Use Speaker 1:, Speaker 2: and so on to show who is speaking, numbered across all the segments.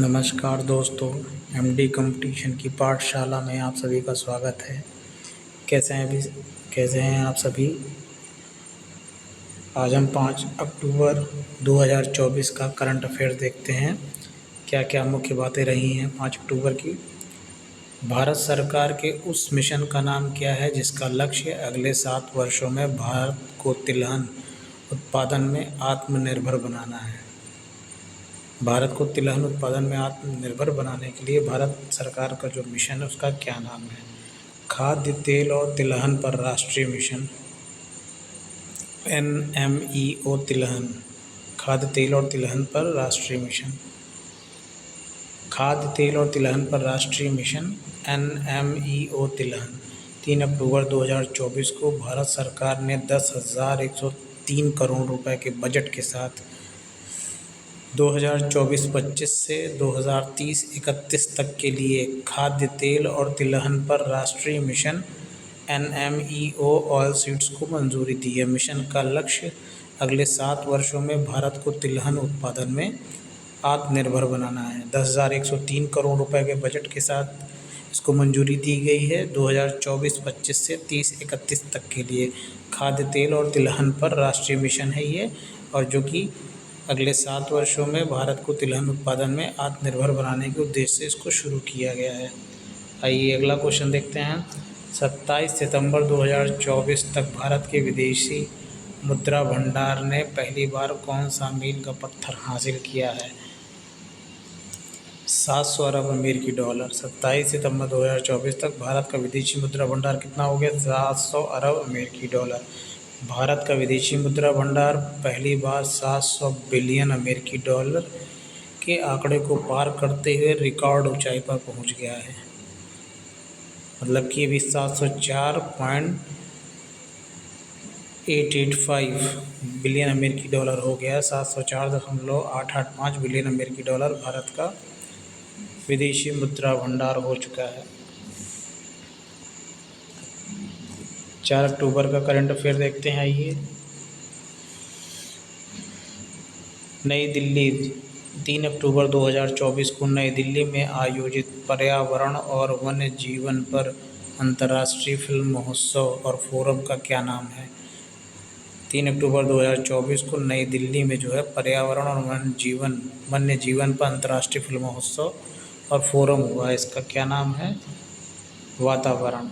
Speaker 1: नमस्कार दोस्तों, MD competition की पाठशाला में आप सभी का स्वागत है। कैसे हैं आप सभी। आज हम 5 अक्टूबर 2024 का करंट अफेयर देखते हैं। क्या क्या मुख्य बातें रही हैं 5 अक्टूबर की। भारत सरकार के उस मिशन का नाम क्या है जिसका लक्ष्य अगले 7 वर्षों में भारत को तिलहन उत्पादन में आत्मनिर्भर बनाना है। भारत को तिलहन उत्पादन में आत्मनिर्भर बनाने के लिए भारत सरकार का जो मिशन है उसका क्या नाम है। खाद्य तेल और तिलहन पर राष्ट्रीय मिशन NMEO तिलहन। खाद्य तेल और तिलहन पर राष्ट्रीय मिशन। खाद्य तेल और तिलहन पर राष्ट्रीय मिशन NMEO तिलहन 3 अक्टूबर 2024 को भारत सरकार ने 10,103 करोड़ रुपए के बजट के साथ 2024-25 से 2030-31 तक के लिए खाद्य तेल और तिलहन पर राष्ट्रीय मिशन NMEO ऑयल सीड्स को मंजूरी दी है। मिशन का लक्ष्य अगले 7 वर्षों में भारत को तिलहन उत्पादन में आत्मनिर्भर बनाना है। 10,103 करोड़ रुपए के बजट के साथ इसको मंजूरी दी गई है। 2024-25 से 30-31 तक के लिए खाद्य तेल और तिलहन पर राष्ट्रीय मिशन है ये, और जो कि अगले 7 वर्षों में भारत को तिलहन उत्पादन में आत्मनिर्भर बनाने के उद्देश्य से इसको शुरू किया गया है। आइए अगला क्वेश्चन देखते हैं। 27 सितंबर 2024 तक भारत के विदेशी मुद्रा भंडार ने पहली बार कौन सा मील का पत्थर हासिल किया है। 700 अरब अमेरिकी डॉलर। 27 सितंबर 2024 तक भारत का विदेशी मुद्रा भंडार कितना हो गया। 700 अरब अमेरिकी डॉलर। भारत का विदेशी मुद्रा भंडार पहली बार 700 बिलियन अमेरिकी डॉलर के आंकड़े को पार करते हुए रिकॉर्ड ऊंचाई पर पहुंच गया है। मतलब कि अभी 704.885 बिलियन अमेरिकी डॉलर हो गया। 704.885 बिलियन अमेरिकी डॉलर भारत का विदेशी मुद्रा भंडार हो चुका है। 4 अक्टूबर का करंट अफेयर देखते हैं। आइए। नई दिल्ली 3 अक्टूबर 2024 को नई दिल्ली में आयोजित पर्यावरण और वन्य जीवन पर अंतर्राष्ट्रीय फिल्म महोत्सव और फोरम का क्या नाम है। 3 अक्टूबर 2024 को नई दिल्ली में जो है पर्यावरण और वन्य जीवन पर अंतर्राष्ट्रीय फिल्म महोत्सव और फोरम हुआ है। इसका क्या नाम है। वातावरण।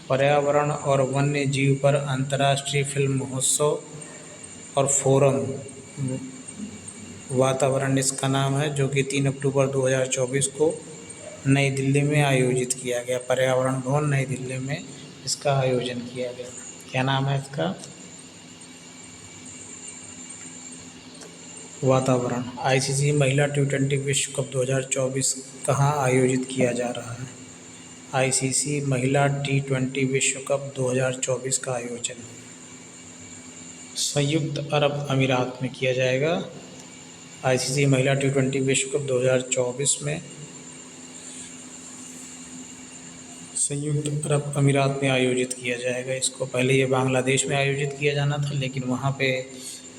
Speaker 1: पर्यावरण और वन्य जीव पर अंतर्राष्ट्रीय फिल्म महोत्सव और फोरम वातावरण इसका नाम है, जो कि 3 अक्टूबर 2024 को नई दिल्ली में आयोजित किया गया। पर्यावरण भवन नई दिल्ली में इसका आयोजन किया गया। क्या नाम है इसका। वातावरण। ICC महिला T20 विश्व कप 2024 कहाँ आयोजित किया जा रहा है। ICC महिला T20 विश्व कप 2024 का आयोजन संयुक्त अरब अमीरात में किया जाएगा। ICC महिला T20 विश्व कप 2024 में संयुक्त अरब अमीरात में आयोजित किया जाएगा। इसको पहले ये बांग्लादेश में आयोजित किया जाना था, लेकिन वहाँ पे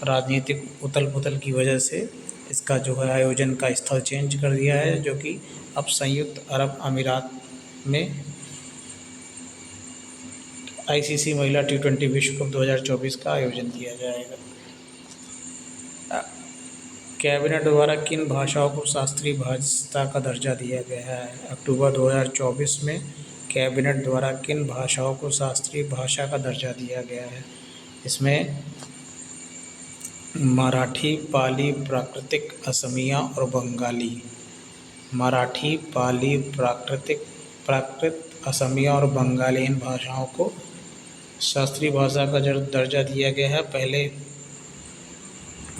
Speaker 1: राजनीतिक उथल पुथल की वजह से इसका जो है आयोजन का स्थल चेंज कर दिया है, जो कि अब संयुक्त अरब अमीरात में ICC महिला T20 विश्व कप 2024 का आयोजन किया जाएगा। कैबिनेट द्वारा किन भाषाओं को शास्त्रीय भाषा का दर्जा दिया गया है। अक्टूबर 2024 में कैबिनेट द्वारा किन भाषाओं को शास्त्रीय भाषा का दर्जा दिया गया है। इसमें मराठी, पाली, प्राकृतिक, असमिया और बंगाली। मराठी, पाली, प्राकृत, असमिया और बंगाली इन भाषाओं को शास्त्रीय भाषा का दर्जा दिया गया है। पहले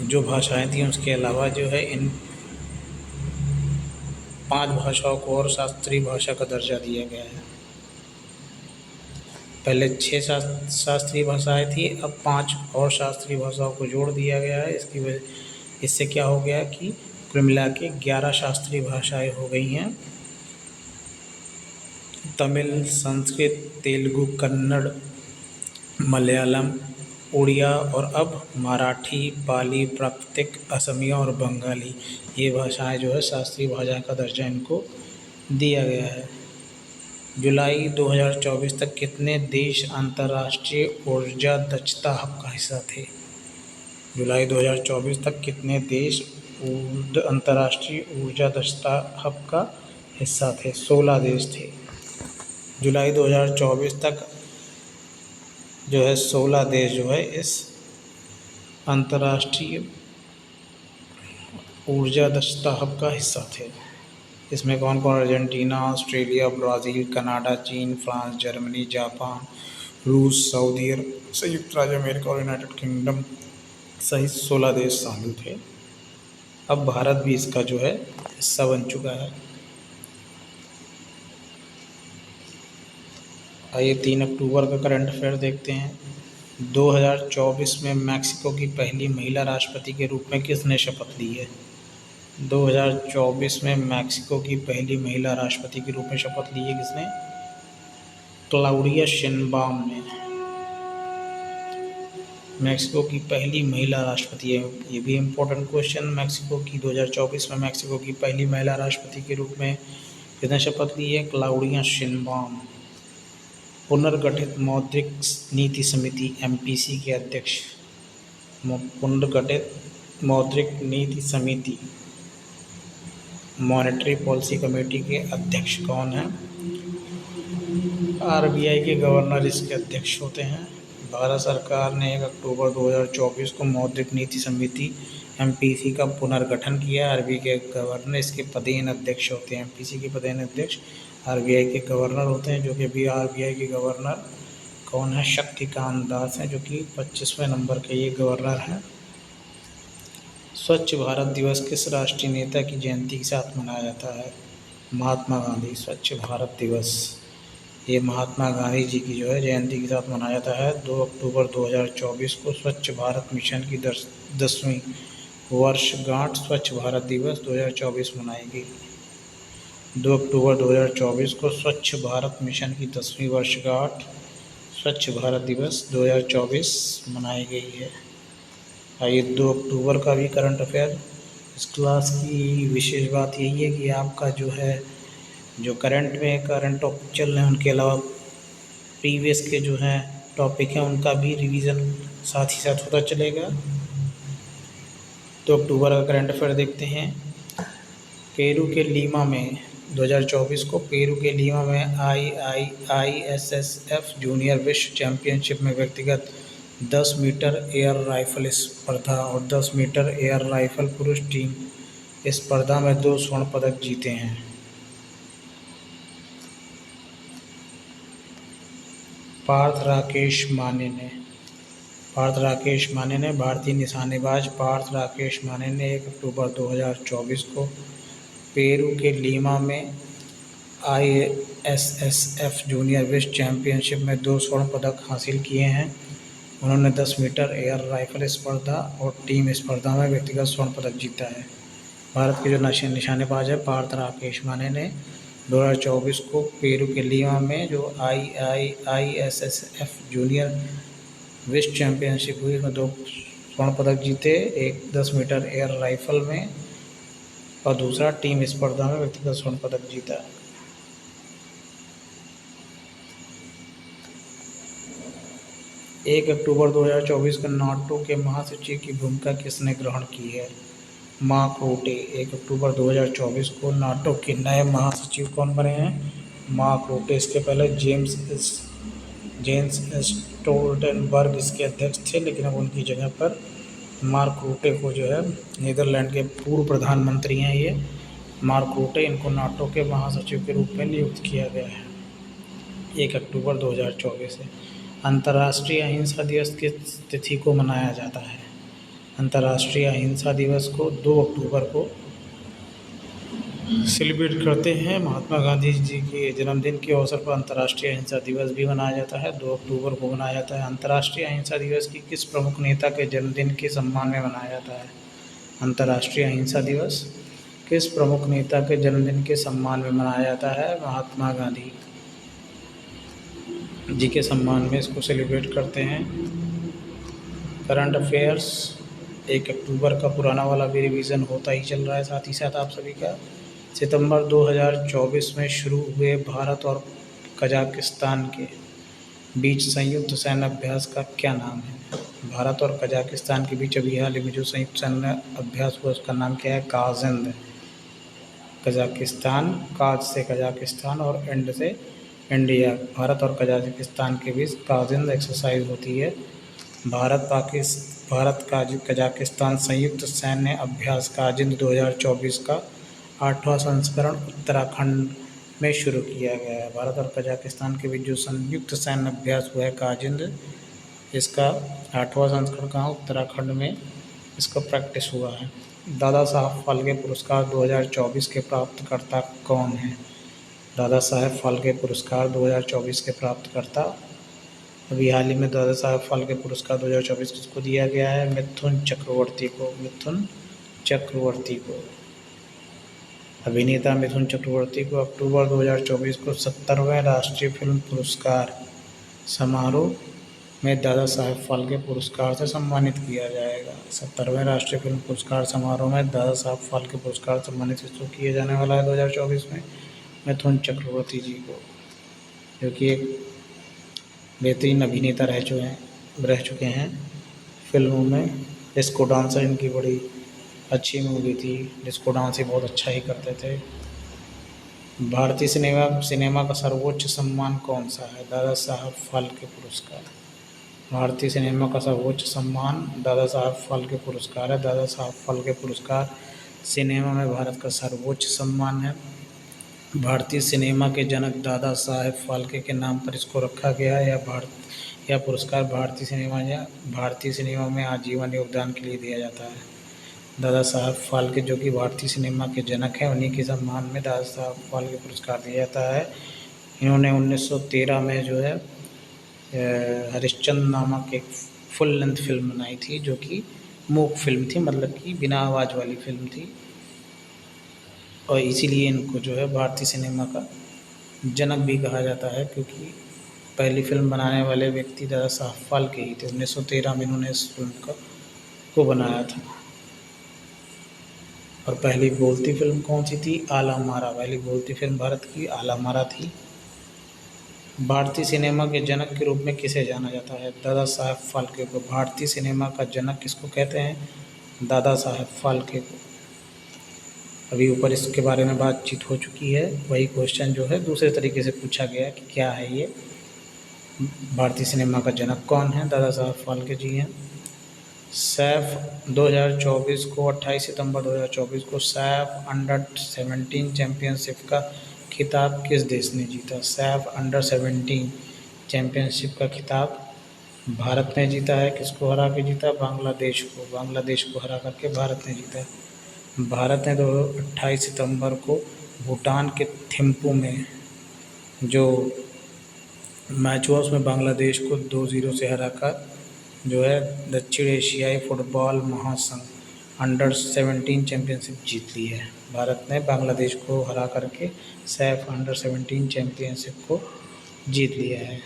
Speaker 1: जो भाषाएं थी उसके अलावा जो है इन 5 भाषाओं को और शास्त्रीय भाषा का दर्जा दिया गया है। पहले 6 शास्त्रीय भाषाएं थी, अब 5 और शास्त्रीय भाषाओं को जोड़ दिया गया है। इससे क्या हो गया कि कुल मिला के 11 शास्त्रीय भाषाएं हो गई हैं। तमिल, संस्कृत, तेलुगु, कन्नड़, मलयालम, उड़िया और अब मराठी, पाली, प्राकृतिक, असमिया और बंगाली ये भाषाएं जो है शास्त्रीय भाषा का दर्जा इनको दिया गया है। जुलाई 2024 तक कितने देश अंतर्राष्ट्रीय ऊर्जा दक्षता हब का हिस्सा थे? जुलाई 2024 तक कितने देश अंतर्राष्ट्रीय ऊर्जा दक्षता हब का हिस्सा थे? 16 देश थे। जुलाई 2024 तक जो है 16 देश जो है इस अंतर्राष्ट्रीय ऊर्जा दक्षता हब का हिस्सा थे। इसमें कौन कौन? अर्जेंटीना, ऑस्ट्रेलिया, ब्राज़ील, कनाडा, चीन, फ्रांस, जर्मनी, जापान, रूस, सऊदी अरब, संयुक्त राज्य अमेरिका और यूनाइटेड किंगडम सहित 16 देश शामिल थे। अब भारत भी इसका जो है हिस्सा बन चुका है। आइए 3 अक्टूबर का करंट अफेयर देखते हैं। 2024 में मैक्सिको की पहली महिला राष्ट्रपति के रूप में किसने शपथ ली है? 2024 में मैक्सिको की पहली महिला राष्ट्रपति के रूप में शपथ ली है किसने? क्लाउडिया शेनबाम ने। मैक्सिको की पहली महिला राष्ट्रपति है, ये भी इम्पोर्टेंट क्वेश्चन। मैक्सिको की 2024 में मैक्सिको की पहली महिला राष्ट्रपति के रूप में किसने शपथ ली है? Claudia Sheinbaum. पुनर्गठित मौद्रिक नीति समिति MPC के अध्यक्ष, पुनर्गठित मौद्रिक नीति समिति मॉनेटरी पॉलिसी कमेटी के अध्यक्ष कौन हैं? RBI के गवर्नर इसके अध्यक्ष होते हैं। भारत सरकार ने 1 अक्टूबर 2024 को मौद्रिक नीति समिति MPC का पुनर्गठन किया। RBI के गवर्नर इसके पदेन अध्यक्ष होते हैं। MPC के पदेन अध्यक्ष RBI के गवर्नर होते हैं, जो कि अभी RBI के गवर्नर कौन है? शक्तिकांत दास हैं, जो कि 25वें नंबर के ये गवर्नर हैं। स्वच्छ भारत दिवस किस राष्ट्रीय नेता की जयंती के साथ मनाया जाता है? महात्मा गांधी। स्वच्छ भारत दिवस ये महात्मा गांधी जी की जो है जयंती के साथ मनाया जाता है। 2 अक्टूबर 2024 को स्वच्छ भारत मिशन की 10वीं वर्षगांठ स्वच्छ भारत दिवस 2024 मनाई गई। 2 अक्टूबर 2024 को स्वच्छ भारत मिशन की 10वीं वर्षगांठ स्वच्छ भारत दिवस 2024 मनाई गई है। आइए 2 अक्टूबर का भी करंट अफेयर। इस क्लास की विशेष बात यही है कि आपका जो है जो करंट टॉपिक चल रहे हैं उनके अलावा प्रीवियस के जो हैं टॉपिक हैं उनका भी रिवीजन साथ ही साथ होता चलेगा। 2 अक्टूबर का करंट अफेयर देखते हैं। पेरू के लीमा में 2024 को पेरू के लीमा में IISSF जूनियर विश्व चैंपियनशिप में व्यक्तिगत 10 मीटर एयर राइफल स्पर्धा और 10 मीटर एयर राइफल पुरुष टीम स्पर्धा में 2 स्वर्ण पदक जीते हैं। पार्थ राकेश माने ने भारतीय निशानेबाज पार्थ राकेश माने ने 1 अक्टूबर 2024 को पेरू के लीमा में IISSF जूनियर विश्व चैंपियनशिप में 2 स्वर्ण पदक हासिल किए हैं। उन्होंने 10 मीटर एयर राइफल स्पर्धा और टीम स्पर्धा में व्यक्तिगत स्वर्ण पदक जीता है। भारत के जो निशानेबाज है पार्थ राकेश माने ने 2024 को पेरू के लीमा में जो IISSF जूनियर विश्व चैंपियनशिप हुई उसमें 2 स्वर्ण पदक जीते, एक 10 मीटर एयर राइफल में और दूसरा टीम स्पर्धा में व्यक्तिगत स्वर्ण पदक जीता। एक अक्टूबर 2024 को नाटो के महासचिव की भूमिका किसने ग्रहण की है? मार्क रूटे। 1 अक्टूबर 2024 को नाटो के नए महासचिव कौन बने हैं? मार्क रूटे। इसके पहले जेंस स्टोल्टनबर्ग इसके अध्यक्ष थे, लेकिन अब उनकी जगह पर मार्क रूटे को जो है नीदरलैंड के पूर्व प्रधानमंत्री हैं ये मार्क रूटे, इनको नाटो के महासचिव के रूप में नियुक्त किया गया है 1 अक्टूबर 2024 से। अंतर्राष्ट्रीय अहिंसा दिवस किस तिथि को मनाया जाता है? अंतर्राष्ट्रीय अहिंसा दिवस को 2 अक्टूबर को सेलिब्रेट करते हैं। महात्मा गांधी जी के जन्मदिन के अवसर पर अंतर्राष्ट्रीय अहिंसा दिवस भी मनाया जाता है। 2 अक्टूबर को मनाया जाता है। अंतर्राष्ट्रीय अहिंसा दिवस की किस प्रमुख नेता के जन्मदिन के सम्मान में मनाया जाता है? अंतर्राष्ट्रीय अहिंसा दिवस किस प्रमुख नेता के जन्मदिन के सम्मान में मनाया जाता है? महात्मा गांधी जी के सम्मान में इसको सेलिब्रेट करते हैं। करंट अफेयर्स 1 अक्टूबर का पुराना वाला भी रिवीजन होता ही चल रहा है। साथ ही साथ आप सभी का सितंबर 2024 में शुरू हुए भारत और कजाकिस्तान के बीच संयुक्त सैन्य अभ्यास का क्या नाम है? भारत और कजाकिस्तान के बीच अभी हाल ही में जो संयुक्त सैन्य अभ्यास हुआ उसका नाम क्या है? काजिंद। कजाकिस्तान, काज से कजाकिस्तान और इंड से इंडिया। भारत और कजाकिस्तान के बीच काजिंद एक्सरसाइज होती है। भारत कजाकिस्तान संयुक्त सैन्य अभ्यास काजिंद 2024 का 8वां संस्करण उत्तराखंड में शुरू किया गया है। भारत और कजाकिस्तान के बीच जो संयुक्त सैन्य अभ्यास हुआ है काजिंद, इसका 8वां संस्करण कहाँ? उत्तराखंड में इसका प्रैक्टिस हुआ है। दादा साहब फाल्के पुरस्कार 2024 के प्राप्तकर्ता कौन हैं? दादा साहब फाल्के पुरस्कार 2024 के प्राप्तकर्ता अभी हाल ही में दादा साहब फाल्के पुरस्कार 2024 किसको दिया गया है? मिथुन चक्रवर्ती को। मिथुन चक्रवर्ती को, अभिनेता मिथुन चक्रवर्ती को अक्टूबर 2024 को 70वें राष्ट्रीय फिल्म पुरस्कार समारोह में दादा साहब फाल्के पुरस्कार से सम्मानित किया जाएगा। 70वें राष्ट्रीय फिल्म पुरस्कार समारोह में दादा साहब फाल्के पुरस्कार सम्मानित किसको किया जाने वाला है 2024 में? मिथुन चक्रवर्ती जी को, जो कि एक बेहतरीन अभिनेता रह चुके हैं फिल्मों में। डिस्को डांसर इनकी बड़ी अच्छी मूवी थी। डिस्को डांस ही बहुत अच्छा ही करते थे। भारतीय सिनेमा का सर्वोच्च सम्मान कौन सा है? दादा साहब फाल्के पुरस्कार। भारतीय सिनेमा का सर्वोच्च सम्मान दादा साहब फाल्के पुरस्कार है। दादा साहब फाल्के पुरस्कार सिनेमा में भारत का सर्वोच्च सम्मान है। भारतीय सिनेमा के जनक दादा साहब फाल्के के नाम पर इसको रखा गया है। यह पुरस्कार भारतीय सिनेमा में आजीवन योगदान के लिए दिया जाता है। दादा साहब फाल्के जो कि भारतीय सिनेमा के जनक हैं, उन्हीं के सम्मान में दादा साहब फाल्के पुरस्कार दिया जाता है। इन्होंने 1913 में जो है हरिश्चंद्र नामक एक फुल लेंथ फिल्म बनाई थी, जो कि मूक फिल्म थी, मतलब कि बिना आवाज़ वाली फिल्म थी, और इसीलिए इनको जो है भारतीय सिनेमा का जनक भी कहा जाता है, क्योंकि पहली फिल्म बनाने वाले व्यक्ति दादा साहब फाल्के ही थे। 1913 में इन्होंने इस फिल्म को बनाया था। और पहली बोलती फिल्म कौन सी थी? आला मारा। पहली बोलती फिल्म भारत की आला मारा थी। भारतीय सिनेमा के जनक के रूप में किसे जाना जाता है? दादा साहब फाल्के को। भारतीय सिनेमा का जनक किसको कहते हैं? दादा साहब फाल्के को। अभी ऊपर इसके बारे में बातचीत हो चुकी है। वही क्वेश्चन जो है दूसरे तरीके से पूछा गया कि क्या है ये, भारतीय सिनेमा का जनक कौन है? दादा साहब फाल्के जी हैं। सैफ 2024 को 28 सितंबर 2024 को सैफ अंडर-17 चैंपियनशिप का खिताब किस देश ने जीता? सैफ अंडर-17 चैंपियनशिप का खिताब भारत ने जीता है। किसको हरा के जीता? बांग्लादेश को। बांग्लादेश को हरा करके भारत ने जीता। भारत ने 28 सितंबर को भूटान के थिम्पू में जो मैच हुआ उसमें बांग्लादेश को 2-0 से हराकर जो है दक्षिण एशियाई फुटबॉल महासंघ अंडर-17 चैंपियनशिप जीत ली है। भारत ने बांग्लादेश को हरा करके सैफ अंडर-17 चैंपियनशिप को जीत लिया है।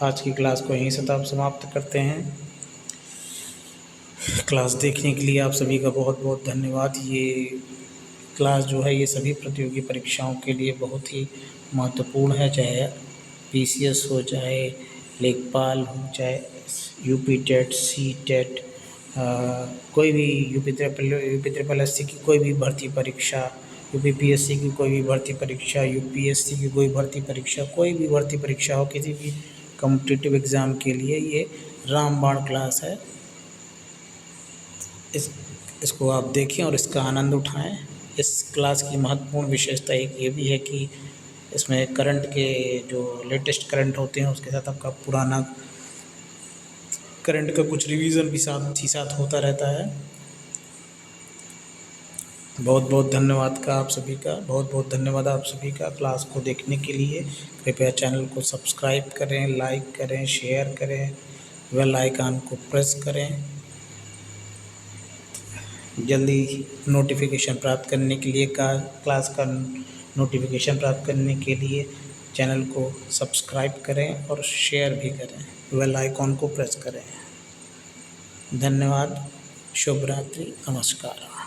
Speaker 1: आज की क्लास को यहीं से समाप्त करते हैं। क्लास देखने के लिए आप सभी का बहुत बहुत धन्यवाद। ये क्लास जो है ये सभी प्रतियोगी परीक्षाओं के लिए बहुत ही महत्वपूर्ण है, चाहे पीसीएस हो, चाहे लेखपाल हो, चाहे यूपी टेट, सी टेट, कोई भी यूपी ट्रिपल एससी की कोई भी भर्ती परीक्षा, यूपीपीएससी की कोई भी भर्ती परीक्षा, यूपीएससी की कोई भर्ती परीक्षा, कोई भी भर्ती परीक्षा हो, किसी भी कॉम्पिटिटिव एग्ज़ाम के लिए ये रामबाण क्लास है। इसको आप देखें और इसका आनंद उठाएं। इस क्लास की महत्वपूर्ण विशेषता एक ये भी है कि इसमें करंट के जो लेटेस्ट करंट होते हैं उसके साथ आपका पुराना करंट का कुछ रिवीजन भी साथ होता रहता है। बहुत बहुत धन्यवाद आप सभी का क्लास को देखने के लिए। कृपया चैनल को सब्सक्राइब करें, लाइक करें, शेयर करें, बेल आइकन को प्रेस करें। जल्दी नोटिफिकेशन प्राप्त करने के लिए क्लास का नोटिफिकेशन प्राप्त करने के लिए चैनल को सब्सक्राइब करें और शेयर भी करें, बेल आइकॉन को प्रेस करें। धन्यवाद। शुभ रात्रि। नमस्कार।